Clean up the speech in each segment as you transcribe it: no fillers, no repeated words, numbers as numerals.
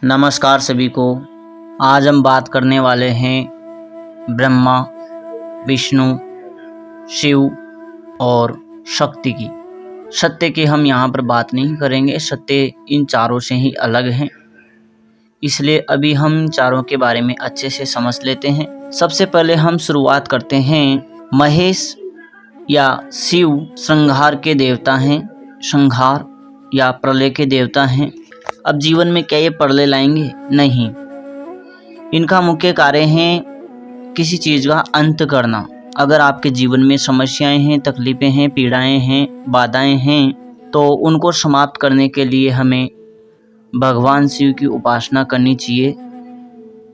नमस्कार सभी को। आज हम बात करने वाले हैं ब्रह्मा, विष्णु, शिव और शक्ति की। सत्य की हम यहाँ पर बात नहीं करेंगे, सत्य इन चारों से ही अलग हैं। इसलिए अभी हम चारों के बारे में अच्छे से समझ लेते हैं। सबसे पहले हम शुरुआत करते हैं। महेश या शिव संहार के देवता हैं, संहार या प्रलय के देवता हैं। अब जीवन में क्या ये प्रलय लाएंगे? नहीं। इनका मुख्य कार्य है किसी चीज़ का अंत करना। अगर आपके जीवन में समस्याएं हैं, तकलीफ़ें हैं, पीड़ाएं हैं, बाधाएं हैं, तो उनको समाप्त करने के लिए हमें भगवान शिव की उपासना करनी चाहिए।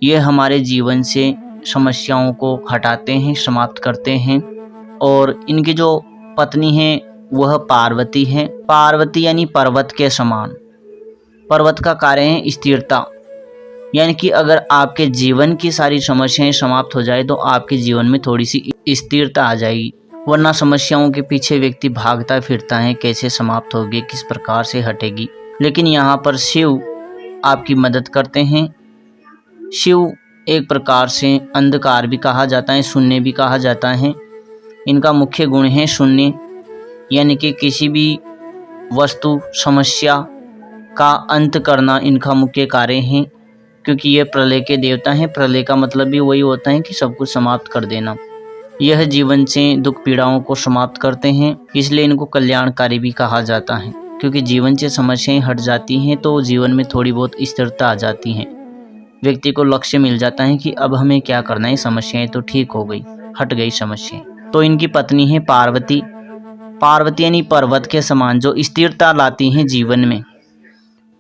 ये हमारे जीवन से समस्याओं को हटाते हैं, समाप्त करते हैं। और इनकी जो पत्नी है वह पार्वती है। पार्वती यानी पर्वत के समान। पर्वत का कार्य है स्थिरता, यानी कि अगर आपके जीवन की सारी समस्याएं समाप्त हो जाए तो आपके जीवन में थोड़ी सी स्थिरता आ जाएगी। वरना समस्याओं के पीछे व्यक्ति भागता फिरता है, कैसे समाप्त होगी, किस प्रकार से हटेगी। लेकिन यहाँ पर शिव आपकी मदद करते हैं। शिव एक प्रकार से अंधकार भी कहा जाता है, शून्य भी कहा जाता है। इनका मुख्य गुण है शून्य, यानी कि किसी भी वस्तु समस्या का अंत करना इनका मुख्य कार्य है। क्योंकि ये प्रलय के देवता हैं। प्रलय का मतलब भी वही होता है कि सब कुछ समाप्त कर देना। यह जीवन से दुख पीड़ाओं को समाप्त करते हैं, इसलिए इनको कल्याणकारी भी कहा जाता है। क्योंकि जीवन से समस्याएं हट जाती हैं तो जीवन में थोड़ी बहुत स्थिरता आ जाती है। व्यक्ति को लक्ष्य मिल जाता है कि अब हमें क्या करना है, समस्याएं तो ठीक हो गई, हट गई समस्याएं। तो इनकी पत्नी है पार्वती। पार्वती यानी पर्वत के समान, जो स्थिरता लाती हैं जीवन में।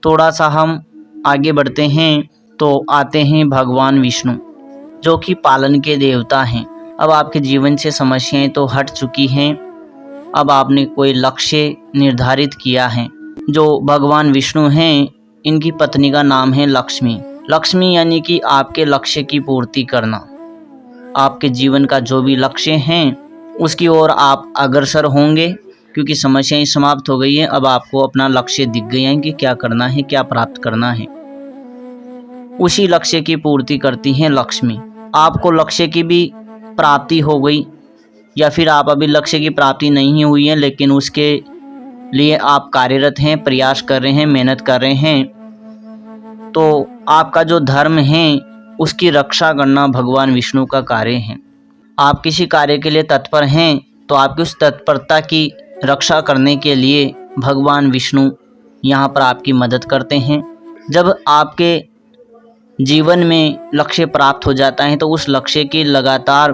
थोड़ा सा हम आगे बढ़ते हैं तो आते हैं भगवान विष्णु, जो कि पालन के देवता हैं। अब आपके जीवन से समस्याएं तो हट चुकी हैं। अब आपने कोई लक्ष्य निर्धारित किया है। जो भगवान विष्णु हैं, इनकी पत्नी का नाम है लक्ष्मी। लक्ष्मी यानी कि आपके लक्ष्य की पूर्ति करना। आपके जीवन का जो भी लक्ष्य हैं उसकी ओर आप अग्रसर होंगे, क्योंकि समस्याएं समाप्त हो गई हैं। अब आपको अपना लक्ष्य दिख गया है कि क्या करना है, क्या प्राप्त करना है। उसी लक्ष्य की पूर्ति करती हैं लक्ष्मी। आपको लक्ष्य की भी प्राप्ति हो गई, या फिर आप अभी लक्ष्य की प्राप्ति नहीं हुई है लेकिन उसके लिए आप कार्यरत हैं, प्रयास कर रहे हैं, मेहनत कर रहे हैं, तो आपका जो धर्म है उसकी रक्षा करना भगवान विष्णु का कार्य है। आप किसी कार्य के लिए तत्पर हैं तो आपकी उस तत्परता की रक्षा करने के लिए भगवान विष्णु यहाँ पर आपकी मदद करते हैं। जब आपके जीवन में लक्ष्य प्राप्त हो जाता है तो उस लक्ष्य की लगातार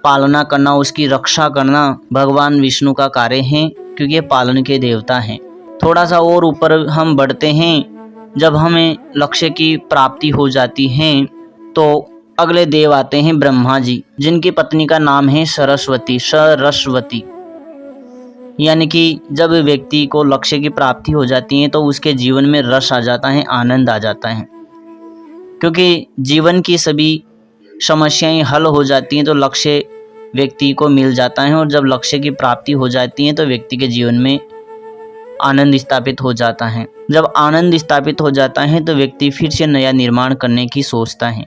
पालना करना, उसकी रक्षा करना भगवान विष्णु का कार्य है, क्योंकि ये पालन के देवता हैं। थोड़ा सा और ऊपर हम बढ़ते हैं। जब हमें लक्ष्य की प्राप्ति हो जाती है तो अगले देव आते हैं ब्रह्मा जी, जिनकी पत्नी का नाम है सरस्वती। सरस्वती यानी कि जब व्यक्ति को लक्ष्य की प्राप्ति हो जाती है तो उसके जीवन में रस आ जाता है, आनंद आ जाता है। क्योंकि जीवन की सभी समस्याएं हल हो जाती हैं तो लक्ष्य व्यक्ति को मिल जाता है, और जब लक्ष्य की प्राप्ति हो जाती है तो व्यक्ति के जीवन में आनंद स्थापित हो जाता है। जब आनंद स्थापित हो जाता है तो व्यक्ति फिर से नया निर्माण करने की सोचता है।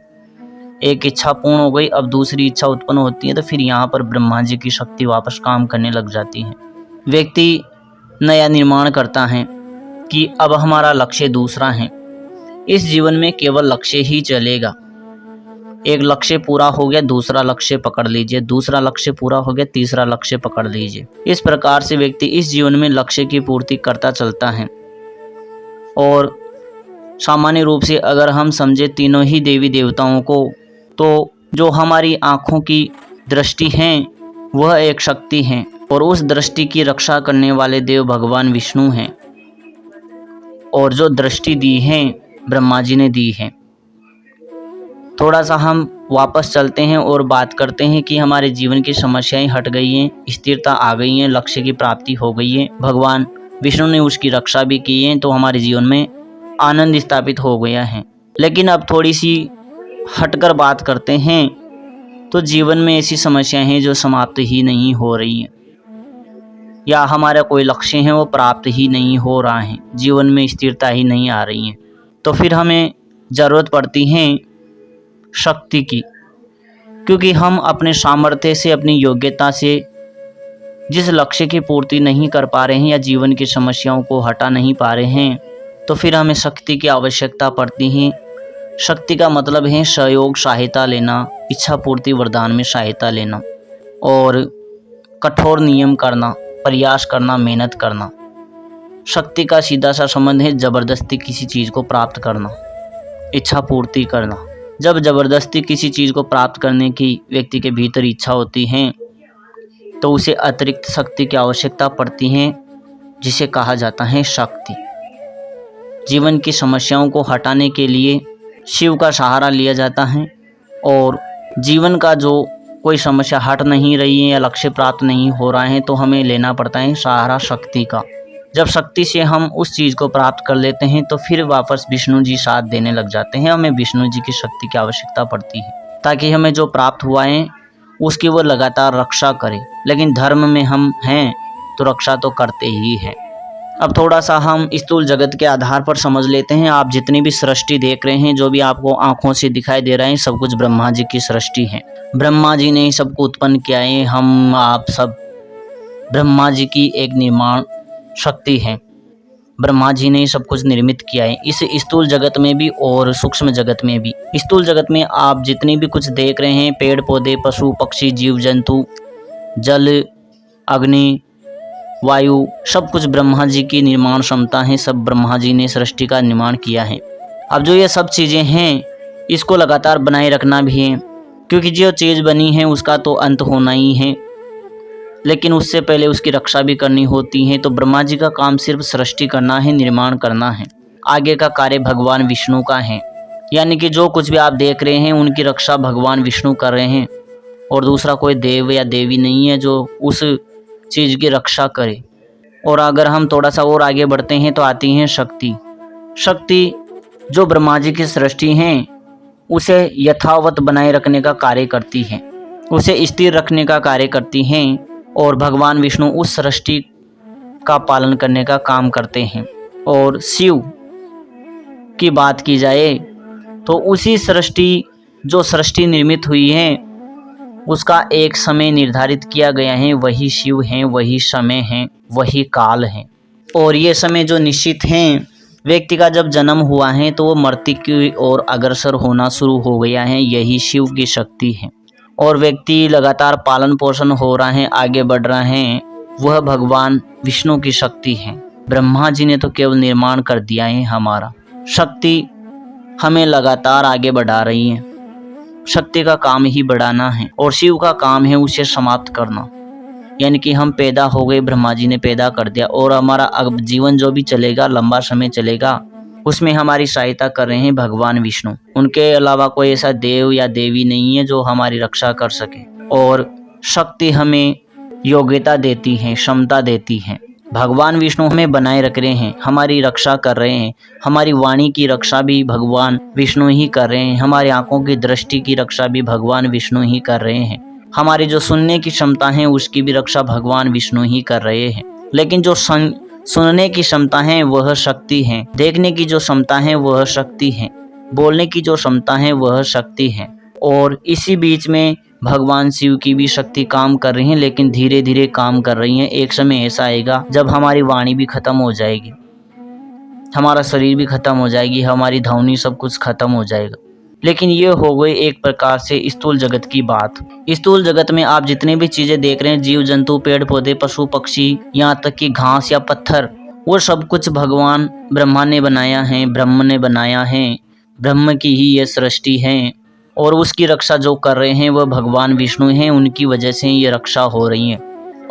एक इच्छा पूर्ण हो गई, अब दूसरी इच्छा उत्पन्न होती है, तो फिर यहाँ पर ब्रह्मा जी की शक्ति वापस काम करने लग जाती है। व्यक्ति नया निर्माण करता है कि अब हमारा लक्ष्य दूसरा है। इस जीवन में केवल लक्ष्य ही चलेगा। एक लक्ष्य पूरा हो गया, दूसरा लक्ष्य पकड़ लीजिए, दूसरा लक्ष्य पूरा हो गया, तीसरा लक्ष्य पकड़ लीजिए। इस प्रकार से व्यक्ति इस जीवन में लक्ष्य की पूर्ति करता चलता है। और सामान्य रूप से अगर हम समझे तीनों ही देवी देवताओं को, तो जो हमारी आँखों की दृष्टि है वह एक शक्ति है, और उस दृष्टि की रक्षा करने वाले देव भगवान विष्णु हैं। और जो दृष्टि दी है ब्रह्मा जी ने दी है। थोड़ा सा हम वापस चलते हैं और बात करते हैं कि हमारे जीवन की समस्याएं हट गई हैं, स्थिरता आ गई है, लक्ष्य की प्राप्ति हो गई है, भगवान विष्णु ने उसकी रक्षा भी की है, तो हमारे जीवन में आनंद स्थापित हो गया है। लेकिन अब थोड़ी सी हटकर बात करते हैं तो जीवन में ऐसी समस्याएं हैं जो समाप्त ही नहीं हो रही हैं, या हमारा कोई लक्ष्य है वो प्राप्त ही नहीं हो रहा है, जीवन में स्थिरता ही नहीं आ रही है। तो फिर हमें ज़रूरत पड़ती है शक्ति की, क्योंकि हम अपने सामर्थ्य से, अपनी योग्यता से जिस लक्ष्य की पूर्ति नहीं कर पा रहे हैं या जीवन की समस्याओं को हटा नहीं पा रहे हैं, तो फिर हमें शक्ति की आवश्यकता पड़ती है। शक्ति का मतलब है सहयोग, सहायता लेना, इच्छा पूर्ति, वरदान में सहायता लेना और कठोर नियम करना, प्रयास करना, मेहनत करना। शक्ति का सीधा सा संबंध है ज़बरदस्ती किसी चीज़ को प्राप्त करना, इच्छा पूर्ति करना। जब ज़बरदस्ती किसी चीज़ को प्राप्त करने की व्यक्ति के भीतर इच्छा होती है तो उसे अतिरिक्त शक्ति की आवश्यकता पड़ती है, जिसे कहा जाता है शक्ति। जीवन की समस्याओं को हटाने के लिए शिव का सहारा लिया जाता है और जीवन का जो कोई समस्या हट नहीं रही है या लक्ष्य प्राप्त नहीं हो रहा है तो हमें लेना पड़ता है सहारा शक्ति का। जब शक्ति से हम उस चीज़ को प्राप्त कर लेते हैं तो फिर वापस विष्णु जी साथ देने लग जाते हैं। हमें विष्णु जी की शक्ति की आवश्यकता पड़ती है ताकि हमें जो प्राप्त हुआ है उसकी वो लगातार रक्षा करे। लेकिन धर्म में हम हैं तो रक्षा तो करते ही हैं। अब थोड़ा सा हम स्थूल जगत के आधार पर समझ लेते हैं। आप जितनी भी सृष्टि देख रहे हैं, जो भी आपको आंखों से दिखाई दे रहा है, सब कुछ ब्रह्मा जी की सृष्टि है। ब्रह्मा जी ने सबको उत्पन्न किया है। हम आप सब ब्रह्मा जी की एक निर्माण शक्ति है। ब्रह्मा जी ने सब कुछ निर्मित किया है, इस स्थूल जगत में भी और सूक्ष्म जगत में भी। स्थूल जगत में आप जितनी भी कुछ देख रहे हैं, पेड़ पौधे, पशु पक्षी, जीव जंतु, जल, अग्नि, वायु, सब कुछ ब्रह्मा जी की निर्माण क्षमता है। सब ब्रह्मा जी ने सृष्टि का निर्माण किया है। अब जो ये सब चीज़ें हैं, इसको लगातार बनाए रखना भी है, क्योंकि जो चीज़ बनी है उसका तो अंत होना ही है, लेकिन उससे पहले उसकी रक्षा भी करनी होती है। तो ब्रह्मा जी का काम सिर्फ सृष्टि करना है, निर्माण करना है। आगे का कार्य भगवान विष्णु का है, यानी कि जो कुछ भी आप देख रहे हैं उनकी रक्षा भगवान विष्णु कर रहे हैं और दूसरा कोई देव या देवी नहीं है जो उस चीज़ की रक्षा करे। और अगर हम थोड़ा सा और आगे बढ़ते हैं तो आती है शक्ति। शक्ति जो ब्रह्मा जी की सृष्टि है उसे यथावत बनाए रखने का कार्य करती है, उसे स्थिर रखने का कार्य करती हैं और भगवान विष्णु उस सृष्टि का पालन करने का काम करते हैं। और शिव की बात की जाए तो उसी सृष्टि, जो सृष्टि निर्मित हुई है, उसका एक समय निर्धारित किया गया है। वही शिव हैं, वही समय है, वही काल है। और ये समय जो निश्चित हैं, व्यक्ति का जब जन्म हुआ है तो वो मृत्यु की ओर अग्रसर होना शुरू हो गया है, यही शिव की शक्ति है। और व्यक्ति लगातार पालन पोषण हो रहा है, आगे बढ़ रहा है, वह भगवान विष्णु की शक्ति है। ब्रह्मा जी ने तो केवल निर्माण कर दिया है हमारा। शक्ति हमें लगातार आगे बढ़ा रही है। शक्ति का काम ही बढ़ाना है और शिव का काम है उसे समाप्त करना। यानी कि हम पैदा हो गए, ब्रह्मा जी ने पैदा कर दिया और हमारा अब जीवन जो भी चलेगा, लंबा समय चलेगा, उसमें हमारी सहायता कर रहे हैं भगवान विष्णु। उनके अलावा कोई ऐसा देव या देवी नहीं है जो हमारी रक्षा कर सके। और शक्ति हमें योग्यता देती है, क्षमता देती है। भगवान विष्णु हमें बनाए रख रहे हैं, हमारी रक्षा कर रहे हैं। हमारी वाणी की रक्षा भी भगवान विष्णु ही कर रहे हैं। हमारी आंखों की दृष्टि की रक्षा भी भगवान विष्णु ही कर रहे हैं। हमारी जो सुनने की क्षमता है उसकी भी रक्षा भगवान विष्णु ही कर रहे हैं। लेकिन जो सुनने की क्षमता है वह शक्ति है, देखने की जो क्षमता है वह शक्ति है, बोलने की जो क्षमता है वह शक्ति है। और इसी बीच में भगवान शिव की भी शक्ति काम कर रही है, लेकिन धीरे धीरे काम कर रही है। एक समय ऐसा आएगा जब हमारी वाणी भी खत्म हो जाएगी, हमारा शरीर भी खत्म हो जाएगी, हमारी ध्वनि सब कुछ खत्म हो जाएगा। लेकिन ये हो गई एक प्रकार से स्थूल जगत की बात। स्थूल जगत में आप जितने भी चीजें देख रहे हैं, जीव जंतु, पेड़ पौधे, पशु पक्षी, यहाँ तक कि घास या पत्थर, वो सब कुछ भगवान ब्रह्मा ने बनाया है, ब्रह्म ने बनाया है। ब्रह्म की ही ये सृष्टि है और उसकी रक्षा जो कर रहे हैं वह भगवान विष्णु हैं। उनकी वजह से ये रक्षा हो रही है।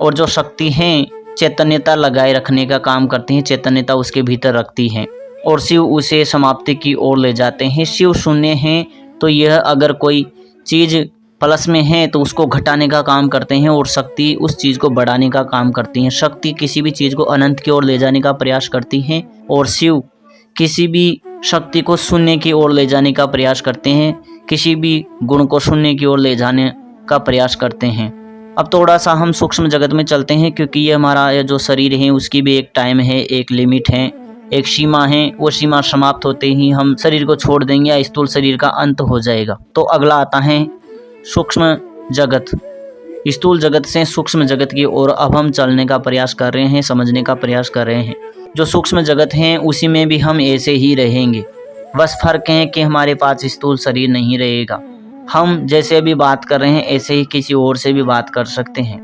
और जो शक्ति है चैतन्यता लगाए रखने का काम करती है, चैतन्यता उसके भीतर रखती है और शिव उसे समाप्ति की ओर ले जाते हैं। शिव शून्य हैं तो यह अगर कोई चीज़ प्लस में है तो उसको घटाने का काम करते हैं और शक्ति उस चीज़ को बढ़ाने का काम करती है। शक्ति किसी भी चीज़ को अनंत की ओर ले जाने का प्रयास करती है और शिव किसी भी शक्ति को शून्य की ओर ले जाने का प्रयास करते हैं, किसी भी गुण को शून्य की ओर ले जाने का प्रयास करते हैं। अब थोड़ा सा हम सूक्ष्म जगत में चलते हैं, क्योंकि ये हमारा जो शरीर है उसकी भी एक टाइम है, एक लिमिट है। एक सीमा है, वो सीमा समाप्त होते ही हम शरीर को छोड़ देंगे या स्थूल शरीर का अंत हो जाएगा। तो अगला आता है सूक्ष्म जगत। स्थूल जगत से सूक्ष्म जगत की ओर अब हम चलने का प्रयास कर रहे हैं, समझने का प्रयास कर रहे हैं। जो सूक्ष्म जगत है उसी में भी हम ऐसे ही रहेंगे, बस फर्क है कि हमारे पास स्थूल शरीर नहीं रहेगा। हम जैसे अभी बात कर रहे हैं ऐसे ही किसी और से भी बात कर सकते हैं,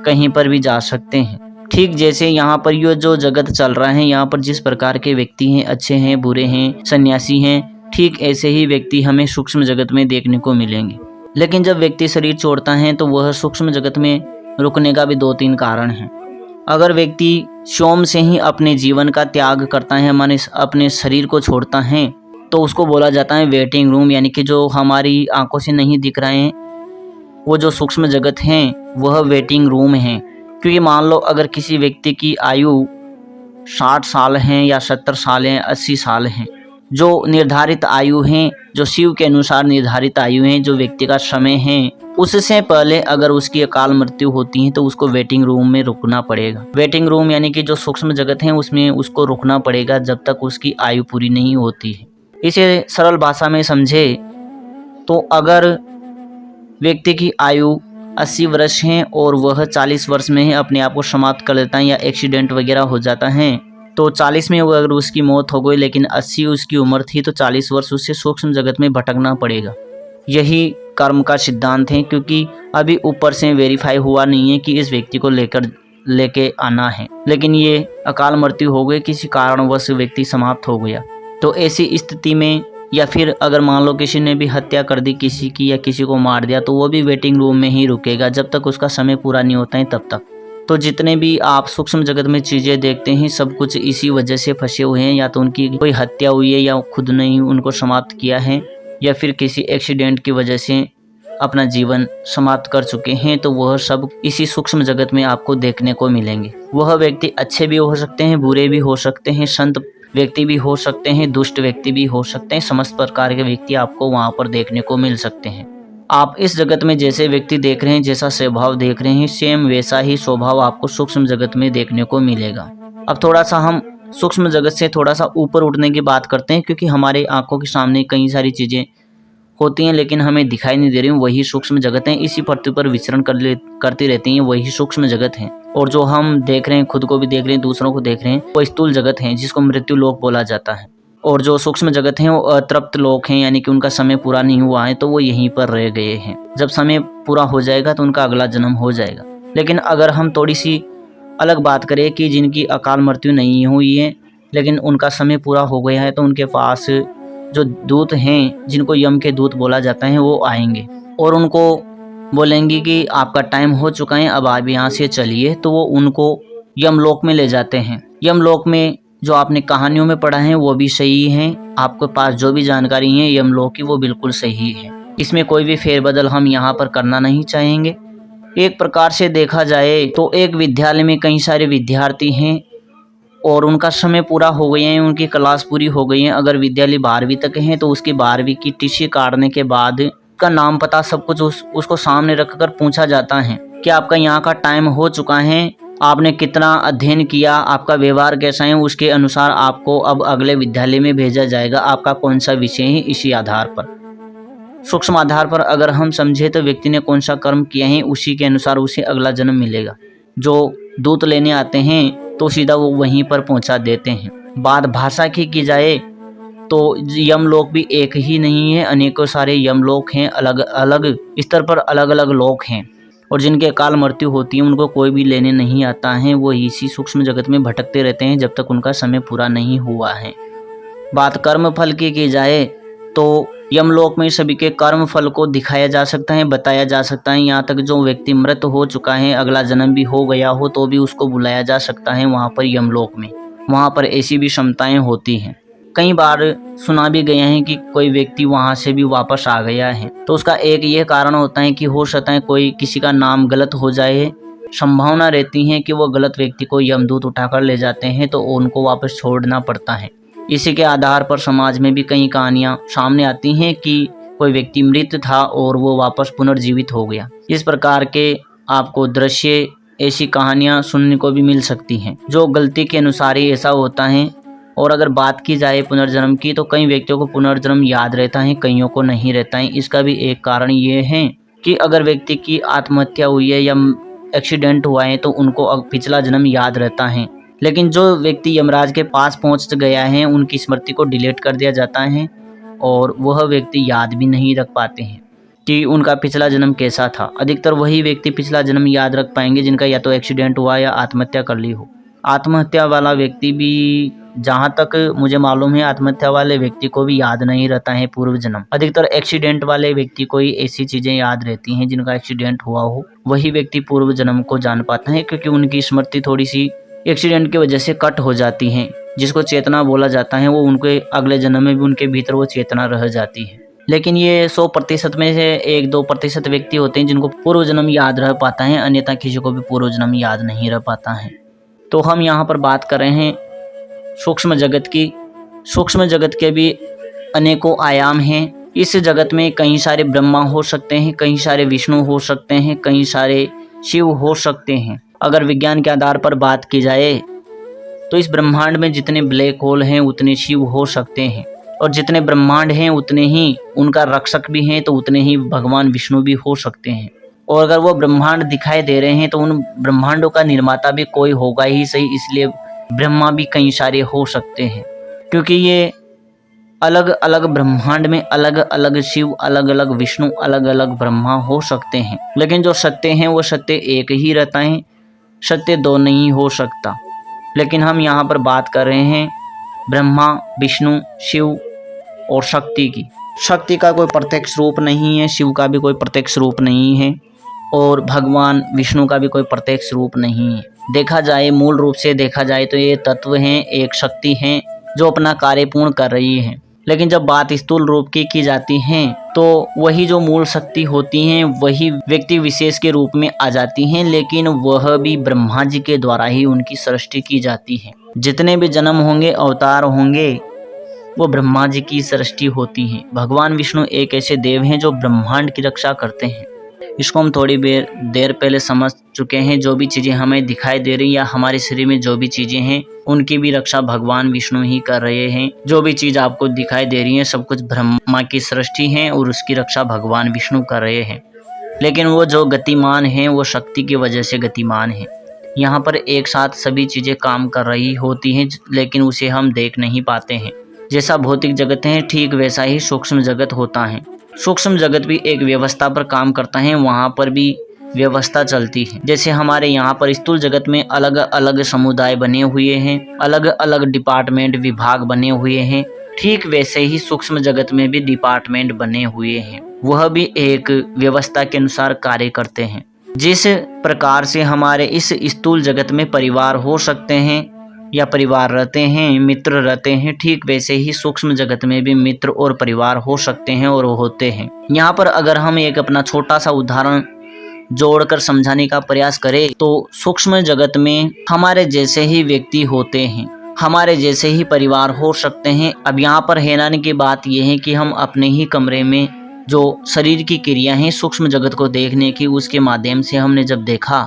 कहीं पर भी जा सकते हैं। ठीक जैसे यहाँ पर ये जो जगत चल रहा है, यहाँ पर जिस प्रकार के व्यक्ति हैं, अच्छे हैं, बुरे हैं, सन्यासी हैं, ठीक ऐसे ही व्यक्ति हमें सूक्ष्म जगत में देखने को मिलेंगे। लेकिन जब व्यक्ति शरीर छोड़ता है तो वह सूक्ष्म जगत में रुकने का भी 2-3 कारण हैं। अगर व्यक्ति स्वयं से ही अपने जीवन का त्याग करता है, माने अपने शरीर को छोड़ता है, तो उसको बोला जाता है वेटिंग रूम, यानी कि जो हमारी आंखों से नहीं दिख रहे हैं वो जो सूक्ष्म जगत हैं वह वेटिंग रूम है। क्योंकि मान लो अगर किसी व्यक्ति की आयु 60 साल है या 70 साल है, 80 साल है, जो निर्धारित आयु हैं, जो शिव के अनुसार निर्धारित आयु हैं, जो व्यक्ति का समय है, उससे पहले अगर उसकी अकाल मृत्यु होती है तो उसको वेटिंग रूम में रुकना पड़ेगा। वेटिंग रूम यानी कि जो सूक्ष्म जगत है उसमें उसको रुकना पड़ेगा जब तक उसकी आयु पूरी नहीं होती है। इसे सरल भाषा में समझे तो अगर व्यक्ति की आयु 80 वर्ष है और वह 40 वर्ष में ही अपने आप को समाप्त कर लेता है या एक्सीडेंट वगैरह हो जाता है, तो 40 में अगर उसकी मौत हो गई लेकिन 80 उसकी उम्र थी तो 40 वर्ष उसे सूक्ष्म जगत में भटकना पड़ेगा। यही कर्म का सिद्धांत है, क्योंकि अभी ऊपर से वेरीफाई हुआ नहीं है कि इस व्यक्ति को लेके आना है, लेकिन ये अकाल मृत्यु हो गई, किसी कारणवश व्यक्ति समाप्त हो गया। तो ऐसी स्थिति में या फिर अगर मान लो किसी ने भी हत्या कर दी किसी की या किसी को मार दिया, तो वो भी वेटिंग रूम में ही रुकेगा जब तक उसका समय पूरा नहीं होता है तब तक। तो जितने भी आप सूक्ष्म जगत में चीज़ें देखते हैं सब कुछ इसी वजह से फंसे हुए हैं, या तो उनकी कोई हत्या हुई है या खुद ने ही उनको समाप्त किया है या फिर किसी एक्सीडेंट की वजह से अपना जीवन समाप्त कर चुके हैं, तो वह सब इसी सूक्ष्म जगत में आपको देखने को मिलेंगे। वह व्यक्ति अच्छे भी हो सकते हैं, बुरे भी हो सकते हैं, संत व्यक्ति भी हो सकते हैं, दुष्ट व्यक्ति भी हो सकते हैं, समस्त प्रकार के व्यक्ति आपको वहाँ पर देखने को मिल सकते हैं। आप इस जगत में जैसे व्यक्ति देख रहे हैं, जैसा स्वभाव देख रहे हैं, सेम वैसा ही स्वभाव आपको सूक्ष्म जगत में देखने को मिलेगा। अब थोड़ा सा हम सूक्ष्म जगत से थोड़ा सा ऊपर उठने की बात करते हैं, क्योंकि हमारे आंखों के सामने कई सारी चीज़ें होती हैं लेकिन हमें दिखाई नहीं दे रही, वही सूक्ष्म जगत है। इसी पृथ्वी पर विचरण करती रहती हैं, वही सूक्ष्म जगत है। और जो हम देख रहे हैं, खुद को भी देख रहे हैं, दूसरों को देख रहे हैं, वो स्थूल जगत है जिसको मृत्यु लोक बोला जाता है। और जो सूक्ष्म जगत है वो अतृप्त लोक हैं, यानी कि उनका समय पूरा नहीं हुआ है तो वो यहीं पर रह गए हैं। जब समय पूरा हो जाएगा तो उनका अगला जन्म हो जाएगा। लेकिन अगर हम थोड़ी सी अलग बात करें कि जिनकी अकाल मृत्यु नहीं हुई है लेकिन उनका समय पूरा हो गया है, तो उनके पास जो दूत हैं, जिनको यम के दूत बोला जाता है, वो आएंगे और उनको बोलेंगे कि आपका टाइम हो चुका है, अब आप यहाँ से चलिए। तो वो उनको यमलोक में ले जाते हैं। यमलोक में जो आपने कहानियों में पढ़ा है वो भी सही है, आपके पास जो भी जानकारी है यमलोक की वो बिल्कुल सही है। इसमें कोई भी फेरबदल हम यहाँ पर करना नहीं चाहेंगे। एक प्रकार से देखा जाए तो एक विद्यालय में कई सारे विद्यार्थी हैं और उनका समय पूरा हो गया है, उनकी क्लास पूरी हो गई है। अगर विद्यालय 12वीं तक है तो उसकी 12वीं की टीसी काटने के बाद का नाम पता सब कुछ उसको सामने रखकर पूछा जाता है कि आपका यहाँ का टाइम हो चुका है, आपने कितना अध्ययन किया, आपका व्यवहार कैसा है, उसके अनुसार आपको अब अगले विद्यालय में भेजा जाएगा। आपका कौन सा विषय है, इसी आधार पर, सूक्ष्म आधार पर अगर हम समझे तो व्यक्ति ने कौन सा कर्म किया है उसी के अनुसार उसे अगला जन्म मिलेगा। जो दूत लेने आते हैं तो सीधा वो वहीं पर पहुंचा देते हैं। बात भाषा की जाए तो यमलोक भी एक ही नहीं है, अनेकों सारे यमलोक हैं, अलग अलग स्तर पर अलग अलग लोक हैं। और जिनके अकाल मृत्यु होती है उनको कोई भी लेने नहीं आता है, वो इसी सूक्ष्म जगत में भटकते रहते हैं जब तक उनका समय पूरा नहीं हुआ है। बात कर्म फल की जाए तो यमलोक में सभी के कर्म फल को दिखाया जा सकता है, बताया जा सकता है। यहाँ तक जो व्यक्ति मृत हो चुका है, अगला जन्म भी हो गया हो तो भी उसको बुलाया जा सकता है वहाँ पर यमलोक में। वहाँ पर ऐसी भी क्षमताएं होती हैं। कई बार सुना भी गया है कि कोई व्यक्ति वहाँ से भी वापस आ गया है, तो उसका एक ये कारण होता है कि हो सकता है कोई किसी का नाम गलत हो जाए, संभावना रहती है कि वो गलत व्यक्ति को यमदूत उठाकर ले जाते हैं तो उनको वापस छोड़ना पड़ता है। इसी के आधार पर समाज में भी कई कहानियाँ सामने आती हैं कि कोई व्यक्ति मृत था और वो वापस पुनर्जीवित हो गया। इस प्रकार के आपको दृश्य, ऐसी कहानियाँ सुनने को भी मिल सकती हैं। जो गलती के अनुसार ही ऐसा होता है, और अगर बात की जाए पुनर्जन्म की, तो कई व्यक्तियों को पुनर्जन्म याद रहता है, कईयों को नहीं रहता है। इसका भी एक कारण ये है कि अगर व्यक्ति की आत्महत्या हुई है या एक्सीडेंट हुआ है तो उनको पिछला जन्म याद रहता है, लेकिन जो व्यक्ति यमराज के पास पहुंच गया है उनकी स्मृति को डिलीट कर दिया जाता है और वह व्यक्ति याद भी नहीं रख पाते हैं कि उनका पिछला जन्म कैसा था। अधिकतर वही व्यक्ति पिछला जन्म याद रख पाएंगे जिनका या तो एक्सीडेंट हुआ या आत्महत्या कर ली हो। आत्महत्या वाला व्यक्ति भी, जहाँ तक मुझे मालूम है, आत्महत्या वाले व्यक्ति को भी याद नहीं रहता है पूर्व जन्म। अधिकतर एक्सीडेंट वाले व्यक्ति को ही ऐसी चीज़ें याद रहती हैं जिनका एक्सीडेंट हुआ हो, वही व्यक्ति पूर्व जन्म को जान पाता है, क्योंकि उनकी स्मृति थोड़ी सी एक्सीडेंट की वजह से कट हो जाती है, जिसको चेतना बोला जाता है। वो उनके अगले जन्म में भी उनके भीतर वो चेतना रह जाती है। लेकिन ये 100% में से 1-2% व्यक्ति होते हैं जिनको पूर्व जन्म याद रह पाता है, अन्यथा किसी को भी पूर्व जन्म याद नहीं रह पाता है। तो हम यहाँ पर बात कर रहे हैं सूक्ष्म जगत की। सूक्ष्म जगत के भी अनेकों आयाम हैं। इस जगत में कई सारे ब्रह्मा हो सकते हैं, कई सारे विष्णु हो सकते हैं, कई सारे शिव हो सकते हैं। अगर विज्ञान के आधार पर बात की जाए तो इस ब्रह्मांड में जितने ब्लैक होल हैं उतने शिव हो सकते हैं, और जितने ब्रह्मांड हैं उतने ही उनका रक्षक भी हैं, तो उतने ही भगवान विष्णु भी हो सकते हैं। और अगर वो ब्रह्मांड दिखाई दे रहे हैं तो उन ब्रह्मांडों का निर्माता भी कोई होगा ही सही, इसलिए ब्रह्मा भी कई सारे हो सकते हैं, क्योंकि ये अलग अलग ब्रह्मांड में अलग अलग शिव, अलग अलग विष्णु, अलग अलग ब्रह्मा हो सकते हैं। लेकिन जो सत्य हैं वो सत्य एक ही रहता है, सत्य दो नहीं हो सकता। लेकिन हम यहाँ पर बात कर रहे हैं ब्रह्मा, विष्णु, शिव और शक्ति की। शक्ति का कोई प्रत्यक्ष रूप नहीं है, शिव का भी कोई प्रत्यक्ष रूप नहीं है, और भगवान विष्णु का भी कोई प्रत्यक्ष रूप नहीं है। देखा जाए, मूल रूप से देखा जाए तो ये तत्व हैं, एक शक्ति हैं जो अपना कार्य पूर्ण कर रही है। लेकिन जब बात स्थूल रूप की जाती है तो वही जो मूल शक्ति होती हैं वही व्यक्ति विशेष के रूप में आ जाती हैं, लेकिन वह भी ब्रह्मा जी के द्वारा ही उनकी सृष्टि की जाती है। जितने भी जन्म होंगे, अवतार होंगे, वो ब्रह्मा जी की सृष्टि होती हैं। भगवान विष्णु एक ऐसे देव हैं जो ब्रह्मांड की रक्षा करते हैं। इसको हम थोड़ी देर पहले समझ चुके हैं। जो भी चीज़ें हमें दिखाई दे रही या हमारे शरीर में जो भी चीज़ें हैं उनकी भी रक्षा भगवान विष्णु ही कर रहे हैं। जो भी चीज़ आपको दिखाई दे रही है सब कुछ ब्रह्मा की सृष्टि है और उसकी रक्षा भगवान विष्णु कर रहे हैं। लेकिन वो जो गतिमान है वो शक्ति की वजह से गतिमान है। यहाँ पर एक साथ सभी चीज़ें काम कर रही होती हैं, लेकिन उसे हम देख नहीं पाते हैं। जैसा भौतिक जगत है ठीक वैसा ही सूक्ष्म जगत होता है। सूक्ष्म जगत भी एक व्यवस्था पर काम करता है, वहाँ पर भी व्यवस्था चलती है। जैसे हमारे यहाँ पर स्थूल जगत में अलग अलग समुदाय बने हुए हैं, अलग अलग डिपार्टमेंट, विभाग बने हुए हैं, ठीक वैसे ही सूक्ष्म जगत में भी डिपार्टमेंट बने हुए हैं। वह भी एक व्यवस्था के अनुसार कार्य करते हैं। जिस प्रकार से हमारे इस स्थूल जगत में परिवार हो सकते हैं या परिवार रहते हैं, मित्र रहते हैं, ठीक वैसे ही सूक्ष्म जगत में भी मित्र और परिवार हो सकते हैं और होते हैं। यहाँ पर अगर हम एक अपना छोटा सा उदाहरण जोड़कर समझाने का प्रयास करें तो सूक्ष्म जगत में हमारे जैसे ही व्यक्ति होते हैं, हमारे जैसे ही परिवार हो सकते हैं। अब यहाँ पर हैरानी की बात यह है कि हम अपने ही कमरे में जो शरीर की क्रिया है सूक्ष्म जगत को देखने की, उसके माध्यम से हमने जब देखा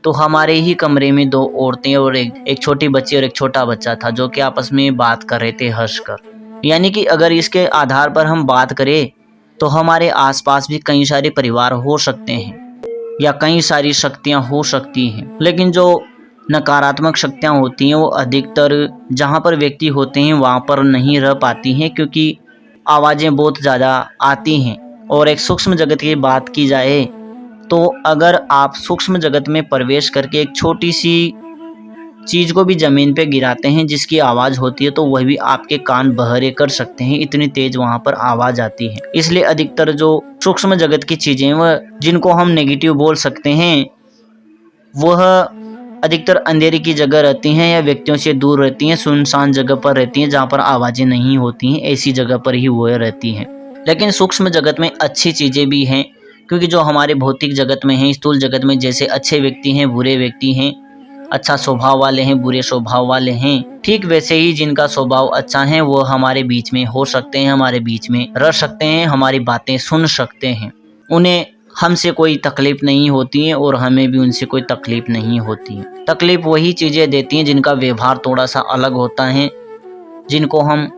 तो हमारे ही कमरे में दो औरतें और एक छोटी बच्ची और एक छोटा बच्चा था जो कि आपस में बात कर रहे थे हंसकर। यानी कि अगर इसके आधार पर हम बात करें तो हमारे आसपास भी कई सारे परिवार हो सकते हैं या कई सारी शक्तियां हो सकती हैं। लेकिन जो नकारात्मक शक्तियां होती हैं वो अधिकतर जहां पर व्यक्ति होते हैं वहां पर नहीं रह पाती हैं, क्योंकि आवाज़ें बहुत ज़्यादा आती हैं। और एक सूक्ष्म जगत की बात की जाए तो अगर आप सूक्ष्म जगत में प्रवेश करके एक छोटी सी चीज़ को भी ज़मीन पे गिराते हैं जिसकी आवाज़ होती है तो वह भी आपके कान बहरे कर सकते हैं, इतनी तेज़ वहाँ पर आवाज़ आती है। इसलिए अधिकतर जो सूक्ष्म जगत की चीज़ें वह जिनको हम नेगेटिव बोल सकते हैं वह अधिकतर अंधेरे की जगह रहती हैं या व्यक्तियों से दूर रहती हैं, सुनसान जगह पर रहती हैं जहाँ पर आवाज़ें नहीं होती हैं, ऐसी जगह पर ही वह रहती हैं। लेकिन सूक्ष्म जगत में अच्छी चीज़ें भी हैं, क्योंकि जो हमारे भौतिक जगत में हैं, स्थूल जगत में जैसे अच्छे व्यक्ति हैं, बुरे व्यक्ति हैं, अच्छा स्वभाव वाले हैं, बुरे स्वभाव वाले हैं, ठीक वैसे ही जिनका स्वभाव अच्छा है वो हमारे बीच में हो सकते हैं, हमारे बीच में रह सकते हैं, हमारी बातें सुन सकते हैं। उन्हें हमसे कोई तकलीफ नहीं होती है और हमें भी उनसे कोई तकलीफ नहीं होती है। तकलीफ वही चीज़ें देती हैं जिनका व्यवहार थोड़ा सा अलग होता है, जिनको हम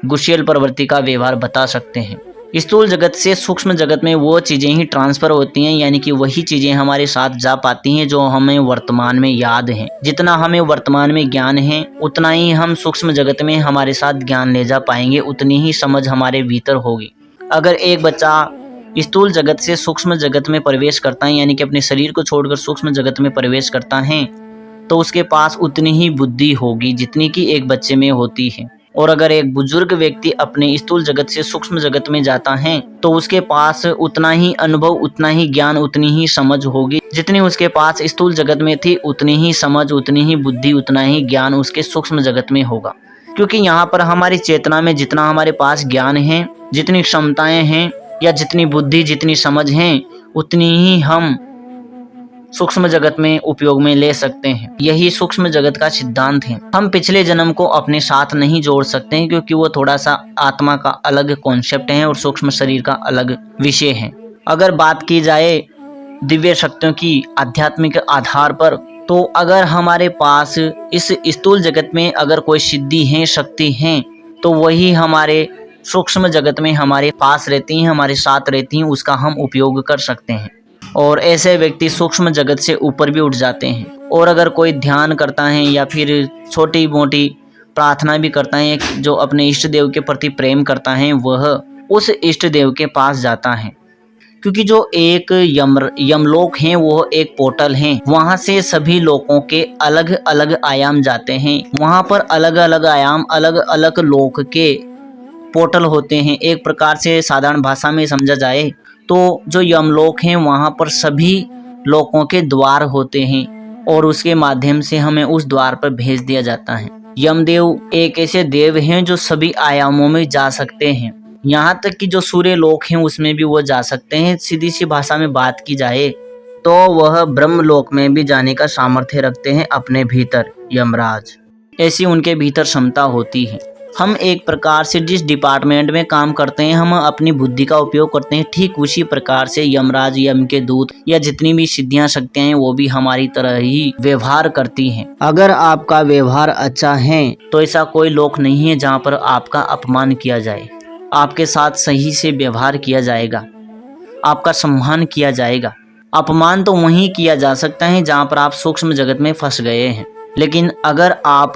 गुशियल प्रवृत्ति का व्यवहार बता सकते हैं। स्थूल जगत से सूक्ष्म जगत में वो चीज़ें ही ट्रांसफ़र होती हैं, यानी कि वही चीज़ें हमारे साथ जा पाती हैं जो हमें वर्तमान में याद हैं। जितना हमें वर्तमान में ज्ञान है उतना ही हम सूक्ष्म जगत में हमारे साथ ज्ञान ले जा पाएंगे, उतनी ही समझ हमारे भीतर होगी। अगर एक बच्चा स्थूल जगत से सूक्ष्म जगत में प्रवेश करता है, यानी कि अपने शरीर को छोड़कर सूक्ष्म जगत में प्रवेश करता है, तो उसके पास उतनी ही बुद्धि होगी जितनी कि एक बच्चे में होती है। और अगर एक बुजुर्ग व्यक्ति अपने स्थूल जगत से सूक्ष्म जगत में जाता है तो उसके पास उतना ही अनुभव, उतना ही ज्ञान, उतनी ही समझ होगी जितनी उसके पास स्थूल जगत में थी। उतनी ही समझ, उतनी ही बुद्धि, उतना ही ज्ञान उसके सूक्ष्म जगत में होगा। क्योंकि यहाँ पर हमारी चेतना में जितना हमारे पास ज्ञान है, जितनी क्षमताएं हैं या जितनी बुद्धि, जितनी समझ है, उतनी ही हम सूक्ष्म जगत में उपयोग में ले सकते हैं। यही सूक्ष्म जगत का सिद्धांत है। हम पिछले जन्म को अपने साथ नहीं जोड़ सकते हैं क्योंकि वो थोड़ा सा आत्मा का अलग कॉन्सेप्ट है और सूक्ष्म शरीर का अलग विषय है। अगर बात की जाए दिव्य शक्तियों की आध्यात्मिक आधार पर, तो अगर हमारे पास इस स्थूल जगत में अगर कोई सिद्धि है, शक्ति है, तो वही हमारे सूक्ष्म जगत में हमारे पास रहती हैं, हमारे साथ रहती हैं, उसका हम उपयोग कर सकते हैं। और ऐसे व्यक्ति सूक्ष्म जगत से ऊपर भी उठ जाते हैं। और अगर कोई ध्यान करता है या फिर छोटी मोटी प्रार्थना भी करता है, जो अपने इष्ट देव के प्रति प्रेम करता है, वह उस इष्ट देव के पास जाता है। क्योंकि जो एक यमलोक है वो एक पोर्टल है, वहाँ से सभी लोगों के अलग अलग आयाम जाते हैं। वहाँ पर अलग अलग आयाम, अलग अलग लोक के पोर्टल होते हैं। एक प्रकार से साधारण भाषा में समझा जाए तो जो यमलोक हैं वहाँ पर सभी लोकों के द्वार होते हैं और उसके माध्यम से हमें उस द्वार पर भेज दिया जाता है। यमदेव एक ऐसे देव हैं जो सभी आयामों में जा सकते हैं, यहाँ तक कि जो सूर्य लोक हैं उसमें भी वो जा सकते हैं। सीधी सी भाषा में बात की जाए तो वह ब्रह्मलोक में भी जाने का सामर्थ्य रखते हैं अपने भीतर यमराज। ऐसी उनके भीतर क्षमता होती है। हम एक प्रकार से जिस डिपार्टमेंट में काम करते हैं, हम अपनी बुद्धि का उपयोग करते हैं, ठीक उसी प्रकार से यमराज, यम के दूत या जितनी भी सिद्धियां, शक्तियां हैं, वो भी हमारी तरह ही व्यवहार करती हैं। अगर आपका व्यवहार अच्छा है तो ऐसा कोई लोक नहीं है जहाँ पर आपका अपमान किया जाए। आपके साथ सही से व्यवहार किया जाएगा, आपका सम्मान किया जाएगा। अपमान तो वहीं किया जा सकता है जहाँ पर आप सूक्ष्म जगत में फंस गए हैं। लेकिन अगर आप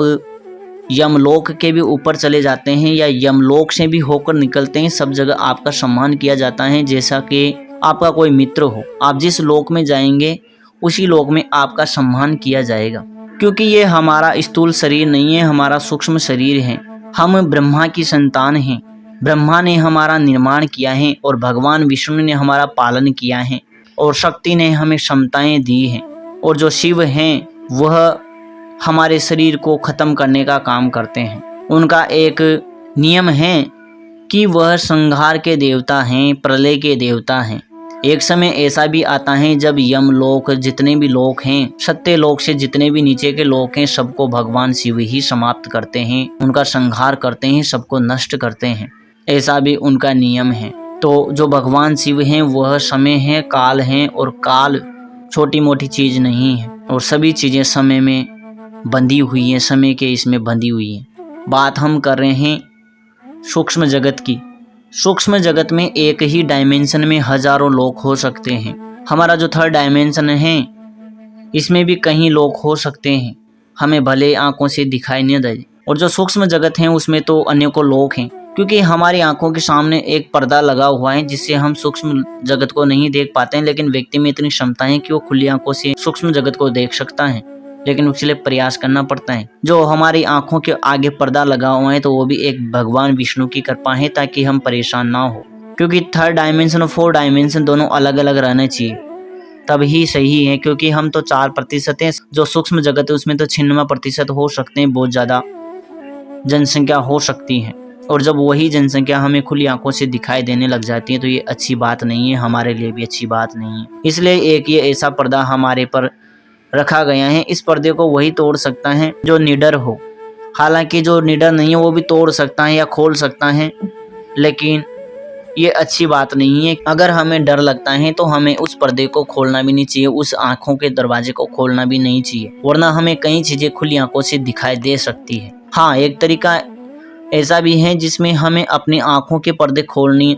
यमलोक के भी ऊपर चले जाते हैं या यमलोक से भी होकर निकलते हैं, सब जगह आपका सम्मान किया जाता है जैसा कि आपका कोई मित्र हो। आप जिस लोक में जाएंगे उसी लोक में आपका सम्मान किया जाएगा। क्योंकि ये हमारा स्थूल शरीर नहीं है, हमारा सूक्ष्म शरीर है। हम ब्रह्मा की संतान हैं। ब्रह्मा ने हमारा निर्माण किया है और भगवान विष्णु ने हमारा पालन किया है और शक्ति ने हमें क्षमताएं दी हैं। और जो शिव हैं वह हमारे शरीर को ख़त्म करने का काम करते हैं। उनका एक नियम है कि वह संहार के देवता हैं, प्रलय के देवता हैं। एक समय ऐसा भी आता है जब यमलोक, जितने भी लोक हैं, सत्य लोक से जितने भी नीचे के लोक हैं, सबको भगवान शिव ही समाप्त करते हैं, उनका संहार करते हैं, सबको नष्ट करते हैं। ऐसा भी उनका नियम है। तो जो भगवान शिव हैं वह समय है, काल है, और काल छोटी मोटी चीज़ नहीं है और सभी चीज़ें समय में बंधी हुई हैं, समय के इसमें बंधी हुई हैं। बात हम कर रहे हैं सूक्ष्म जगत की। सूक्ष्म जगत में एक ही डायमेंशन में हजारों लोक हो सकते हैं। हमारा जो थर्ड डायमेंशन है इसमें भी कई लोक हो सकते हैं, हमें भले आंखों से दिखाई नहीं दे। और जो सूक्ष्म जगत है उसमें तो अनेकों लोक हैं, क्योंकि हमारी आंखों के सामने एक पर्दा लगा हुआ है जिससे हम सूक्ष्म जगत को नहीं देख पाते हैं। लेकिन व्यक्ति में इतनी क्षमता है कि वो खुली आंखों से सूक्ष्म जगत को देख सकता है, लेकिन उसके लिए प्रयास करना पड़ता है। जो हमारी आंखों के आगे पर्दा लगा हुआ है तो वो भी एक भगवान विष्णु की कृपा है, ताकि हम परेशान ना हो। क्योंकि थर्ड डायमेंशन और फोर्थ डायमेंशन दोनों अलग अलग रहने चाहिए, तभी सही है। क्योंकि हम तो 4% हैं, जो सूक्ष्म जगत है उसमें तो 96% हो सकते हैं, बहुत ज़्यादा जनसंख्या हो सकती है। और जब वही जनसंख्या हमें खुली आंखों से दिखाई देने लग जाती है तो ये अच्छी बात नहीं है, हमारे लिए भी अच्छी बात नहीं है। इसलिए एक ये ऐसा पर्दा हमारे पर रखा गया है। इस पर्दे को वही तोड़ सकता है जो निडर हो। हालांकि जो निडर नहीं है वो भी तोड़ सकता है या खोल सकता है, लेकिन ये अच्छी बात नहीं है। अगर हमें डर लगता है तो हमें उस पर्दे को खोलना भी नहीं चाहिए, उस आँखों के दरवाजे को खोलना भी नहीं चाहिए, वरना हमें कई चीज़ें खुली आंखों से दिखाई दे सकती है। हाँ, एक तरीका ऐसा भी है जिसमें हमें अपनी आँखों के पर्दे खोलने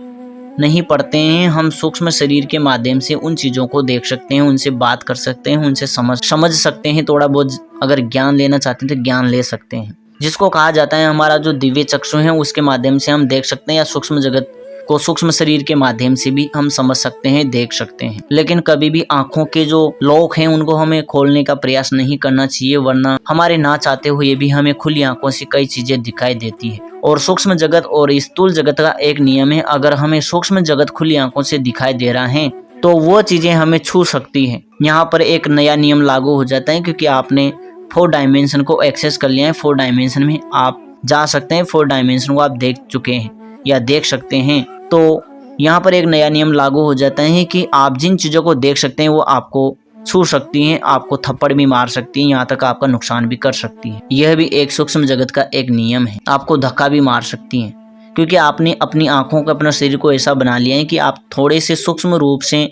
नहीं पड़ते हैं। हम सूक्ष्म शरीर के माध्यम से उन चीज़ों को देख सकते हैं, उनसे बात कर सकते हैं, उनसे समझ सकते हैं। थोड़ा बहुत अगर ज्ञान लेना चाहते हैं तो ज्ञान ले सकते हैं, जिसको कहा जाता है हमारा जो दिव्य चक्षु है उसके माध्यम से हम देख सकते हैं, या सूक्ष्म जगत को सूक्ष्म शरीर के माध्यम से भी हम समझ सकते हैं, देख सकते हैं। लेकिन कभी भी आंखों के जो लॉक हैं उनको हमें खोलने का प्रयास नहीं करना चाहिए, वरना हमारे ना चाहते हुए भी हमें खुली आंखों से कई चीजें दिखाई देती है। और सूक्ष्म जगत और स्थूल जगत का एक नियम है, अगर हमें सूक्ष्म जगत खुली आंखों से दिखाई दे रहा है तो वो चीजें हमें छू सकती है। यहाँ पर एक नया नियम लागू हो जाता है, क्योंकि आपने 4 डायमेंशन को एक्सेस कर लिया है। 4 डायमेंशन में आप जा सकते हैं, 4 डायमेंशन को आप देख चुके हैं या देख सकते हैं। तो यहाँ पर एक नया नियम लागू हो जाता है कि आप जिन चीज़ों को देख सकते हैं वो आपको छू सकती हैं, आपको थप्पड़ भी मार सकती हैं, यहाँ तक आपका नुकसान भी कर सकती हैं। यह भी एक सूक्ष्म जगत का एक नियम है। आपको धक्का भी मार सकती हैं, क्योंकि आपने अपनी आंखों को, अपने शरीर को ऐसा बना लिया है कि आप थोड़े से सूक्ष्म रूप से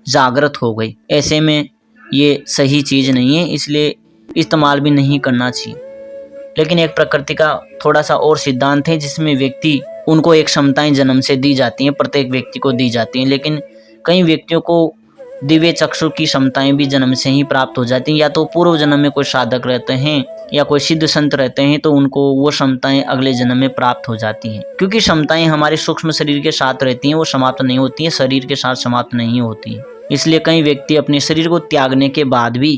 जागृत हो गई। ऐसे में ये सही चीज़ नहीं है, इसलिए इस्तेमाल भी नहीं करना चाहिए। लेकिन एक प्रकृति का थोड़ा सा और सिद्धांत है, जिसमें व्यक्ति उनको एक क्षमताएं जन्म से दी जाती हैं, प्रत्येक व्यक्ति को दी जाती हैं। लेकिन कई व्यक्तियों को दिव्य चक्षु की क्षमताएं भी जन्म से ही प्राप्त हो जाती हैं, या तो पूर्व जन्म में कोई साधक रहते हैं या कोई सिद्ध संत रहते हैं तो उनको वो क्षमताएं अगले जन्म में प्राप्त हो जाती हैं। क्योंकि क्षमताएं हमारे सूक्ष्म शरीर के साथ रहती हैं, वो समाप्त नहीं होती हैं, शरीर के साथ समाप्त नहीं होती हैं। इसलिए कई व्यक्ति अपने शरीर को त्यागने के बाद भी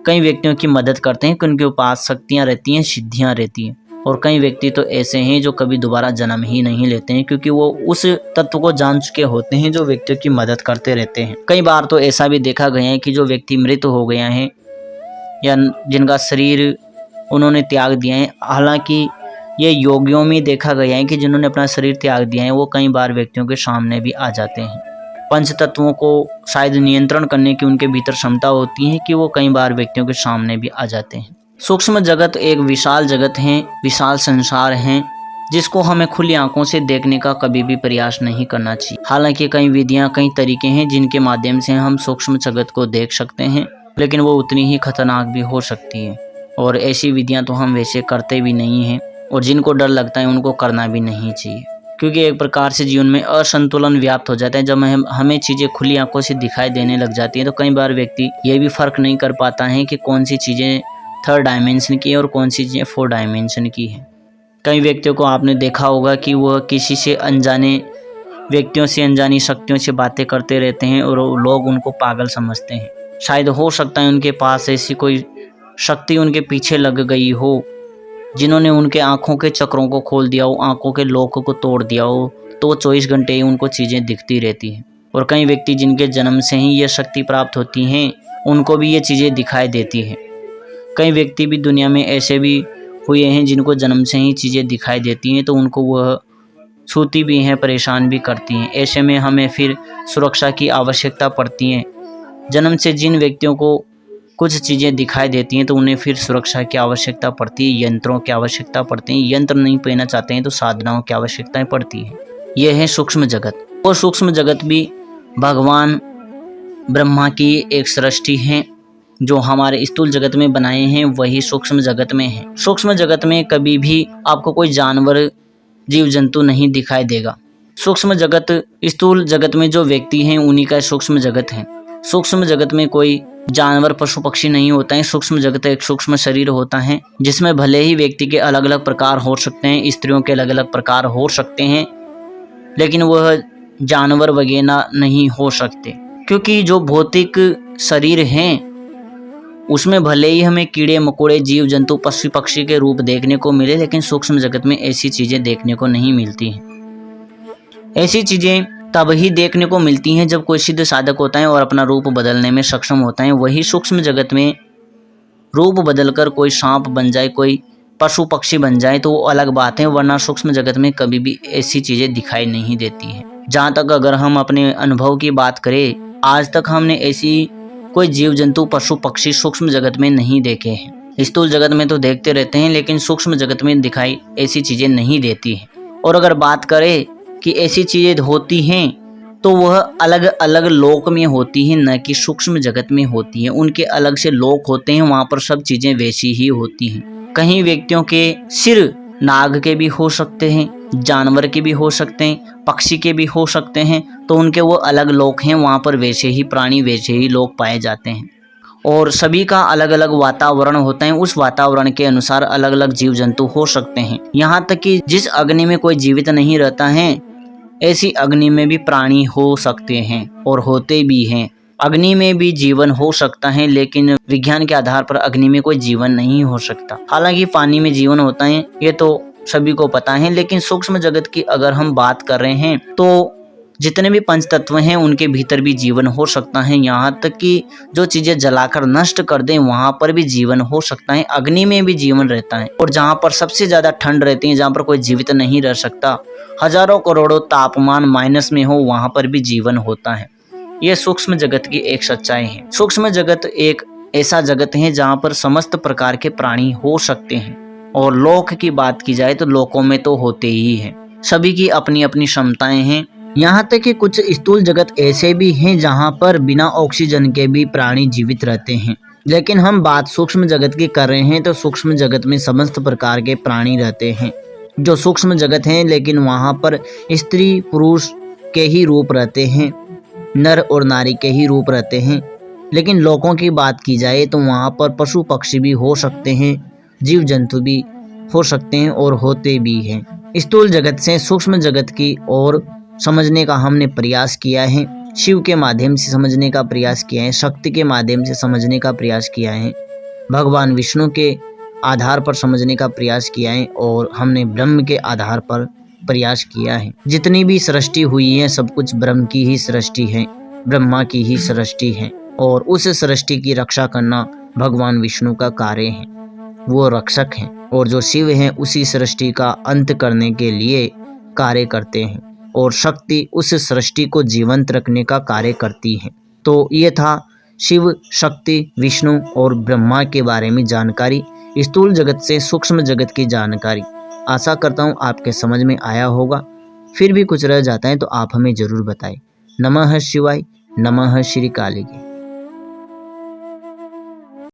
कई व्यक्तियों की मदद करते हैं कि उनके पास शक्तियाँ रहती हैं, सिद्धियाँ रहती हैं। और कई व्यक्ति तो ऐसे हैं जो कभी दोबारा जन्म ही नहीं लेते हैं, क्योंकि वो उस तत्व को जान चुके होते हैं जो व्यक्तियों की मदद करते रहते हैं। कई बार तो ऐसा भी देखा गया है कि जो व्यक्ति मृत हो गया है या जिनका शरीर उन्होंने त्याग दिया है, हालांकि ये योगियों में देखा गया है कि जिन्होंने अपना शरीर त्याग दिया है वो कई बार व्यक्तियों के सामने भी आ जाते हैं। पंच तत्वों को शायद नियंत्रण करने की उनके भीतर क्षमता होती है कि वो कई बार व्यक्तियों के सामने भी आ जाते हैं। सूक्ष्म जगत एक विशाल जगत है, विशाल संसार है, जिसको हमें खुली आंखों से देखने का कभी भी प्रयास नहीं करना चाहिए। हालांकि कई विधियां, कई तरीके हैं जिनके माध्यम से हम सूक्ष्म जगत को देख सकते हैं, लेकिन वो उतनी ही खतरनाक भी हो सकती है। और ऐसी विधियां तो हम वैसे करते भी नहीं हैं, और जिनको डर लगता है उनको करना भी नहीं चाहिए, क्योंकि एक प्रकार से जीवन में असंतुलन व्याप्त हो जाता है। जब हमें चीज़ें खुली आंखों से दिखाई देने लग जाती हैं तो कई बार व्यक्ति ये भी फर्क नहीं कर पाता है कि कौन सी चीज़ें 3rd डायमेंशन की है और कौन सी चीज़ें 4 डायमेंशन की है। कई व्यक्तियों को आपने देखा होगा कि वह किसी से अनजाने व्यक्तियों से, अनजानी शक्तियों से बातें करते रहते हैं और लोग उनको पागल समझते हैं। शायद हो सकता है उनके पास ऐसी कोई शक्ति उनके पीछे लग गई हो, जिन्होंने उनके आँखों के चक्रों को खोल दिया हो, आँखों के लॉक को तोड़ दिया हो, तो 24 घंटे ही उनको चीज़ें दिखती रहती हैं। और कई व्यक्ति जिनके जन्म से ही ये शक्ति प्राप्त होती हैं उनको भी ये चीज़ें दिखाई देती हैं। कई व्यक्ति भी दुनिया में ऐसे भी हुए हैं जिनको जन्म से ही चीज़ें दिखाई देती हैं, तो उनको वह छूती भी हैं, परेशान भी करती हैं। ऐसे में हमें फिर सुरक्षा की आवश्यकता पड़ती है। जन्म से जिन व्यक्तियों को कुछ चीज़ें दिखाई देती हैं तो उन्हें फिर सुरक्षा की आवश्यकता पड़ती है, यंत्रों की आवश्यकता पड़ती है। यंत्र नहीं पहनना चाहते हैं तो साधनाओं की आवश्यकताएं पड़ती है। यह है सूक्ष्म जगत। और सूक्ष्म जगत भी भगवान ब्रह्मा की एक सृष्टि है, जो हमारे स्थूल जगत में बनाए हैं वही सूक्ष्म जगत में है। सूक्ष्म जगत में कभी भी आपको कोई जानवर, जीव जंतु नहीं दिखाई देगा। सूक्ष्म जगत, स्थूल जगत में जो व्यक्ति हैं उन्हीं का सूक्ष्म जगत है। सूक्ष्म जगत में कोई जानवर, पशु पक्षी नहीं होता है। सूक्ष्म जगत एक सूक्ष्म शरीर होता है, जिसमें भले ही व्यक्ति के अलग अलग प्रकार हो सकते हैं, स्त्रियों के अलग अलग प्रकार हो सकते हैं, लेकिन वह जानवर वगैरह नहीं हो सकते। क्योंकि जो भौतिक शरीर हैं उसमें भले ही हमें कीड़े मकोड़े, जीव जंतु, पशु पक्षी के रूप देखने को मिले, लेकिन सूक्ष्म जगत में ऐसी चीज़ें देखने को नहीं मिलती हैं। ऐसी चीज़ें तब ही देखने को मिलती हैं जब कोई सिद्ध साधक होता है और अपना रूप बदलने में सक्षम होता है। वही सूक्ष्म जगत में रूप बदलकर कोई सांप बन जाए, कोई पशु पक्षी बन जाए तो वो अलग बात है, वरना सूक्ष्म जगत में कभी भी ऐसी चीज़ें दिखाई नहीं देती हैं। जहाँ तक अगर हम अपने अनुभव की बात करें, आज तक हमने ऐसी कोई जीव जंतु, पशु पक्षी सूक्ष्म जगत में नहीं देखे हैं। स्थूल जगत में तो देखते रहते हैं, लेकिन सूक्ष्म जगत में दिखाई ऐसी चीज़ें नहीं देती हैं। और अगर बात करें कि ऐसी चीज़ें होती हैं तो वह अलग अलग लोक में होती हैं, न कि सूक्ष्म जगत में होती हैं। उनके अलग से लोक होते हैं, वहाँ पर सब चीज़ें वैसी ही होती हैं। कहीं व्यक्तियों के सिर नाग के भी हो सकते हैं, जानवर के भी हो सकते हैं, पक्षी के भी हो सकते हैं। तो उनके वो अलग लोक हैं, वहाँ पर वैसे ही प्राणी, वैसे ही लोग पाए जाते हैं। और सभी का अलग अलग वातावरण होता है, उस वातावरण के अनुसार अलग अलग जीव जंतु हो सकते हैं। यहाँ तक कि जिस अग्नि में कोई जीवित नहीं रहता है, ऐसी अग्नि में भी प्राणी हो सकते हैं और होते भी हैं। अग्नि में भी जीवन हो सकता है, लेकिन विज्ञान के आधार पर अग्नि में कोई जीवन नहीं हो सकता। हालांकि पानी में जीवन होता है, ये तो सभी को पता है, लेकिन सूक्ष्म जगत की अगर हम बात कर रहे हैं तो जितने भी पंच तत्व हैं उनके भीतर भी जीवन हो सकता है। यहाँ तक कि जो चीजें जलाकर नष्ट कर दें वहां पर भी जीवन हो सकता है। अग्नि में भी जीवन रहता है। और जहाँ पर सबसे ज्यादा ठंड रहती है, जहाँ पर कोई जीवित नहीं रह सकता, हजारों करोड़ों तापमान माइनस में हो, वहां पर भी जीवन होता है। ये सूक्ष्म जगत की एक सच्चाई है। सूक्ष्म जगत एक ऐसा जगत है जहाँ पर समस्त प्रकार के प्राणी हो सकते हैं। और लोक की बात की जाए तो लोकों में तो होते ही हैं। सभी की अपनी अपनी क्षमताएं हैं। यहाँ तक कि कुछ स्थूल जगत ऐसे भी हैं जहाँ पर बिना ऑक्सीजन के भी प्राणी जीवित रहते हैं। लेकिन हम बात सूक्ष्म जगत की कर रहे हैं, तो सूक्ष्म जगत में समस्त प्रकार के प्राणी रहते हैं जो सूक्ष्म जगत हैं, लेकिन वहाँ पर स्त्री पुरुष के ही रूप रहते हैं, नर और नारी के ही रूप रहते हैं। लेकिन लोकों की बात की जाए तो वहाँ पर पशु पक्षी भी हो सकते हैं, जीव जंतु भी हो सकते हैं और होते भी हैं। स्थूल जगत से सूक्ष्म जगत की ओर समझने का हमने प्रयास किया है। शिव के माध्यम से समझने का प्रयास किया है, शक्ति के माध्यम से समझने का प्रयास किया है, भगवान विष्णु के आधार पर समझने का प्रयास किया है, और हमने ब्रह्म के आधार पर प्रयास किया है। जितनी भी सृष्टि हुई है सब कुछ ब्रह्म की ही सृष्टि है, ब्रह्मा की ही सृष्टि है। और उस सृष्टि की रक्षा करना भगवान विष्णु का कार्य है, वो रक्षक हैं। और जो शिव हैं उसी सृष्टि का अंत करने के लिए कार्य करते हैं, और शक्ति उस सृष्टि को जीवंत रखने का कार्य करती है। तो ये था शिव, शक्ति, विष्णु और ब्रह्मा के बारे में जानकारी, स्थूल जगत से सूक्ष्म जगत की जानकारी। आशा करता हूँ आपके समझ में आया होगा। फिर भी कुछ रह जाता है तो आप हमें जरूर बताएं। नमः शिवाय, नमः श्री काली।